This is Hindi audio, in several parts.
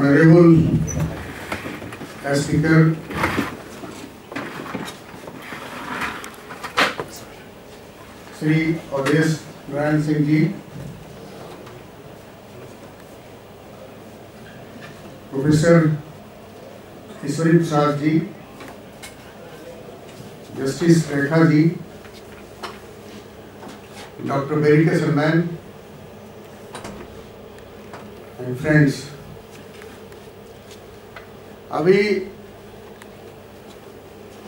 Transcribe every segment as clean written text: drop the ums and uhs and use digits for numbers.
Honorable as Speaker, Shri Adesh Narayan Singh Ji, Professor Ishwari Prasad Ji, Justice Rekha Ji, Dr. Berike Salman, and friends. अभी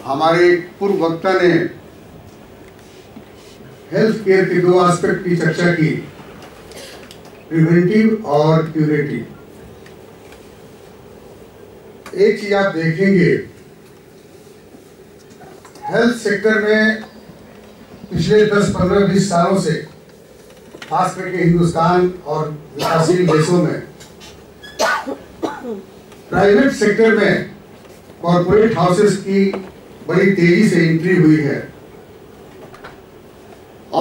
हमारे पूर्व वक्ता ने हेल्थ केयर के दो एस्पेक्ट की चर्चा की, प्रिवेंटिव और क्यूरेटिव। एक चीज आप देखेंगे, हेल्थ सेक्टर में पिछले 10, 15, 20 सालों से खास करके हिंदुस्तान और विकासशील देशों में प्राइवेट सेक्टर में कॉर्पोरेट हाउसेस की बड़ी तेजी से एंट्री हुई है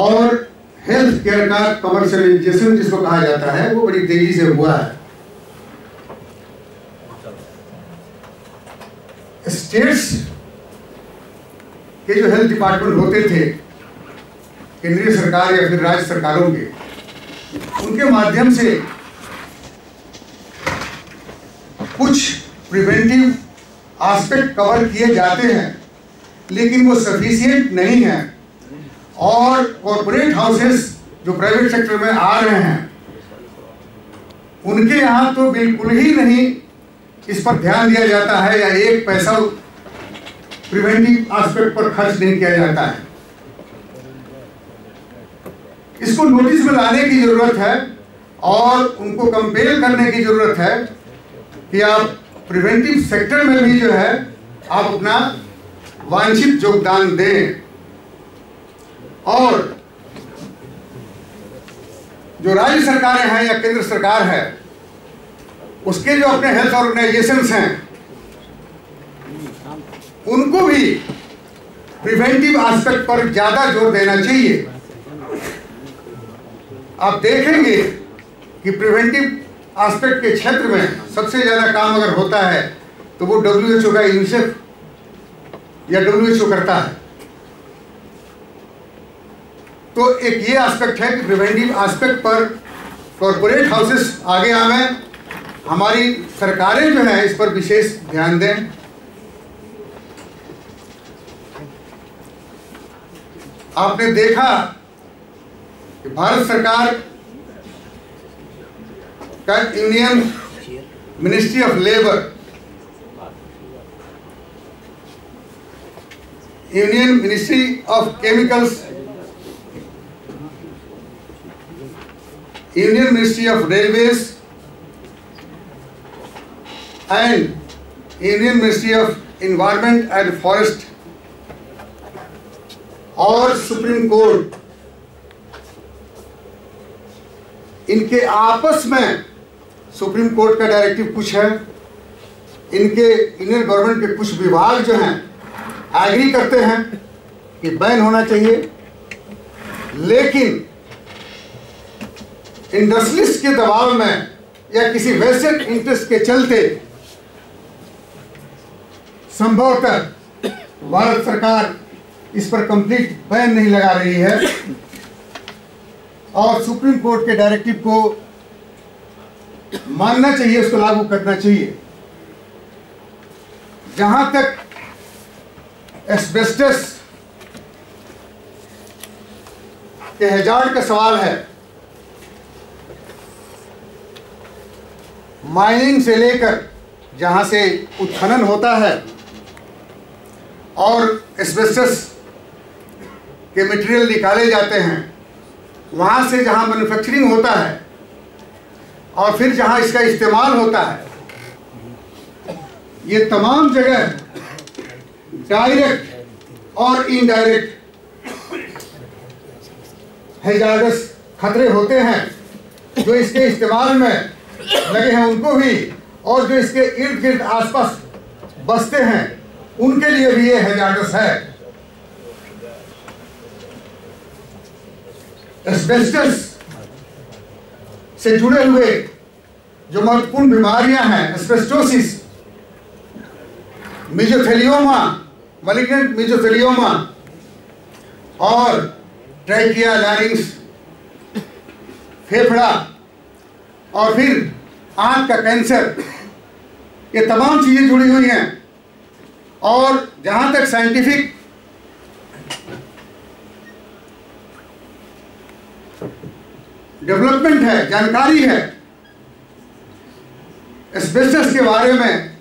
और हेल्थ केयर का कमर्शियलाइजेशन जिसको कहा जाता है वो बड़ी तेजी से हुआ है। स्टेट्स के जो हेल्थ डिपार्टमेंट होते थे केंद्रीय सरकार या फिर राज्य सरकारों के, उनके माध्यम से कुछ प्रिवेंटिव एस्पेक्ट कवर किए जाते हैं, लेकिन वो सफिशिएंट नहीं है। और कॉर्पोरेट हाउसेस जो प्राइवेट सेक्टर में आ रहे हैं, उनके यहाँ तो बिल्कुल ही नहीं इस पर ध्यान दिया जाता है या एक पैसा प्रिवेंटिव एस्पेक्ट पर खर्च नहीं किया जाता है। इसको नोटिस में लाने की जरूरत है और उनको कंपेल करने की जरूरत है कि आप प्रिवेंटिव सेक्टर में भी जो है आप अपना वांछित योगदान दें। और जो राज्य सरकारें हैं या केंद्र सरकार है, उसके जो अपने हेल्थ ऑर्गेनाइजेशंस हैं, उनको भी प्रिवेंटिव एस्पेक्ट पर ज्यादा जोर देना चाहिए। आप देखेंगे कि प्रिवेंटिव एस्पेक्ट के क्षेत्र में सबसे ज्यादा काम अगर होता है तो वो WHO का यूनिसेफ या WHO करता है। तो एक ये एस्पेक्ट है कि प्रिवेंटिव एस्पेक्ट पर कॉर्पोरेट हाउसेस आगे आवे, हमारी सरकारें जो है इस पर विशेष ध्यान दें। आपने देखा कि भारत सरकार का union ministry of labour, union ministry of chemicals, union ministry of railways and union ministry of environment and forest और सुप्रीम कोर्ट, इनके आपस में सुप्रीम कोर्ट का डायरेक्टिव कुछ है, इनके इंडियन गवर्नमेंट के कुछ विभाग जो हैं एग्री करते हैं कि बैन होना चाहिए, लेकिन इंडस्ट्रियलिस्ट के दबाव में या किसी वेस्टेड इंटरेस्ट के चलते संभवतः भारत सरकार इस पर कंप्लीट बैन नहीं लगा रही है और सुप्रीम कोर्ट के डायरेक्टिव को मानना चाहिए, उसको लागू करना चाहिए। जहां तक एस्बेस्टस के हैजार्ड का सवाल है, माइनिंग से लेकर जहां से उत्खनन होता है और एस्बेस्टस के मटेरियल निकाले जाते हैं, वहां से जहां मैन्युफैक्चरिंग होता है और फिर जहां इसका इस्तेमाल होता है, ये तमाम जगह डायरेक्ट और इनडायरेक्ट हैजार्डस खतरे होते हैं। जो इसके इस्तेमाल में लगे हैं उनको भी, और जो इसके इर्द गिर्द आसपास बसते हैं उनके लिए भी ये हैजार्डस है। एस्बेस्टस से जुड़े हुए जो महत्वपूर्ण बीमारियां हैं, एस्बेस्टोसिस, मेसोथेलियोमा, मैलिग्नेंट मेसोथेलियोमा और ट्रैकिया, लैरिंक्स, फेफड़ा और फिर आंत का कैंसर, ये तमाम चीजें जुड़ी हुई हैं। और जहां तक साइंटिफिक डेवलपमेंट है, जानकारी है, एस्बेस्टस के बारे में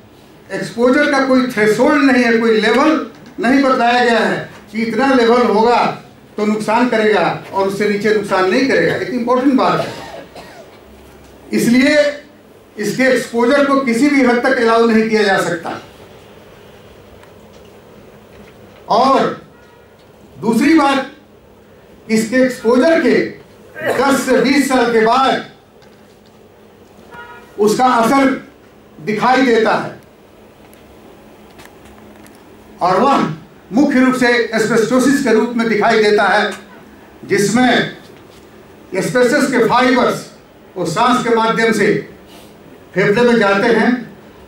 एक्सपोजर का कोई थ्रेशोल्ड नहीं है, कोई लेवल नहीं बताया गया है कि इतना लेवल होगा तो नुकसान करेगा और उससे नीचे नुकसान नहीं करेगा। एक इंपॉर्टेंट बात है, इसलिए इसके एक्सपोजर को किसी भी हद तक अलाउ नहीं किया जा सकता। और दूसरी बात, इसके एक्सपोजर के 10 से 20 साल के बाद उसका असर दिखाई देता है और वह मुख्य रूप से एस्बेस्टोसिस के रूप में दिखाई देता है, जिसमें एस्बेस्टस के फाइबर्स वो सांस के माध्यम से फेफड़े में जाते हैं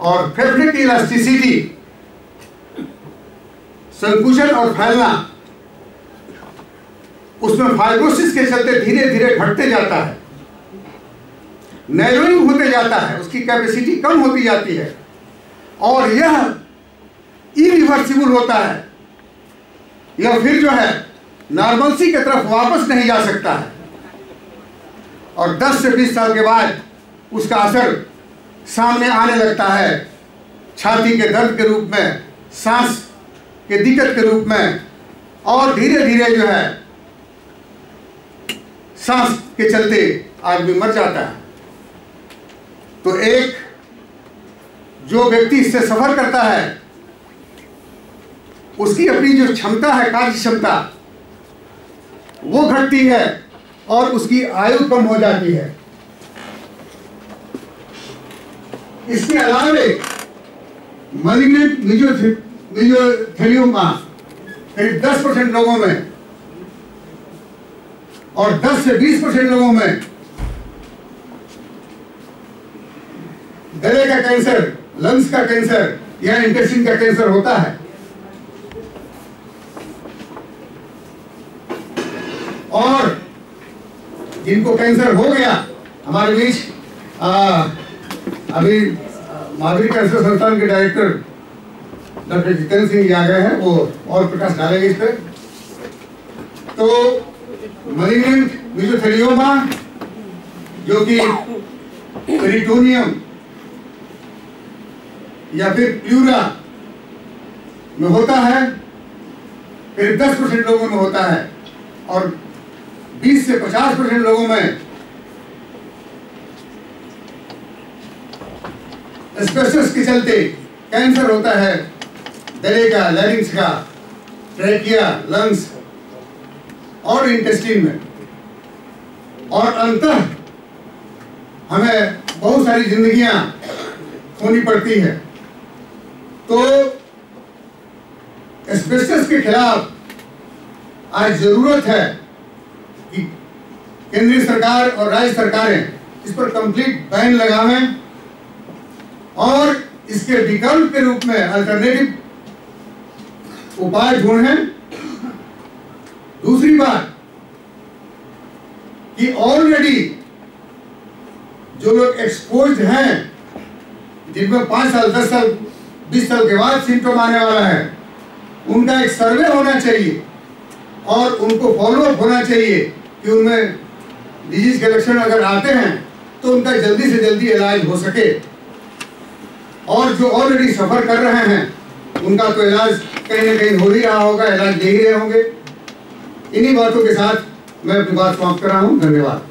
और फेफड़े की इलास्टिसिटी, संकुचन और फैलना उसमें फाइब्रोसिस के चलते धीरे धीरे घटते जाता है, नैरोइंग होते जाता है, उसकी कैपेसिटी कम होती जाती है और यह इरिवर्सिबल होता है। यह फिर जो है नॉर्मलसी की तरफ वापस नहीं जा सकता है और 10 से 20 साल के बाद उसका असर सामने आने लगता है, छाती के दर्द के रूप में, सांस के दिक्कत के रूप में, और धीरे धीरे जो है सांस के चलते आदमी मर जाता है। तो एक जो व्यक्ति इससे सफर करता है उसकी अपनी जो क्षमता है, कार्य क्षमता, वो घटती है और उसकी आयु कम हो जाती है। इसके अलावा मैलिग्नेंट मेसोथेलियोमा करीब 10% लोगों में और 10 से 20% लोगों में गले का कैंसर, लंग्स का कैंसर या इंटेस्टाइन का कैंसर होता है। और जिनको कैंसर हो गया, हमारे बीच अभी महावीर कैंसर संस्थान के डायरेक्टर डॉक्टर जितेंद्र सिंह जी आ गए हैं, वो और प्रकाश डालेंगे इस पर। तो मैलिग्नेंट मेसोथेलियोमा जो कि पेरिटोनियम या फिर प्लूरा में होता है, करीब 10% लोगों में होता है और 20 से 50% लोगों में एस्बेस्टस के चलते कैंसर होता है, गले का, लैरिंक्स का, ट्रैकिया, लंग्स और इंटेस्टाइन में। और अंततः हमें बहुत सारी जिंदगियां खोनी पड़ती है। तो एस्बेस्टस के खिलाफ आज जरूरत है कि केंद्रीय सरकार और राज्य सरकारें इस पर कंप्लीट बैन लगावें और इसके विकल्प के रूप में अल्टरनेटिव उपाय ढूंढें। दूसरी बात कि ऑलरेडी जो लोग एक्सपोज्ड हैं, जिनमें 5 साल, 10 साल, 20 साल के बाद सिम्टम आने वाला है, उनका एक सर्वे होना चाहिए और उनको फॉलोअप होना चाहिए कि उनमें डिजीज के लक्षण अगर आते हैं तो उनका जल्दी से जल्दी इलाज हो सके। और जो ऑलरेडी सफर कर रहे हैं उनका तो इलाज कहीं ना कहीं हो ही रहा होगा, इलाज ले ही रहे होंगे। इन्हीं बातों के साथ मैं अपनी बात समाप्त कर रहा हूँ। धन्यवाद।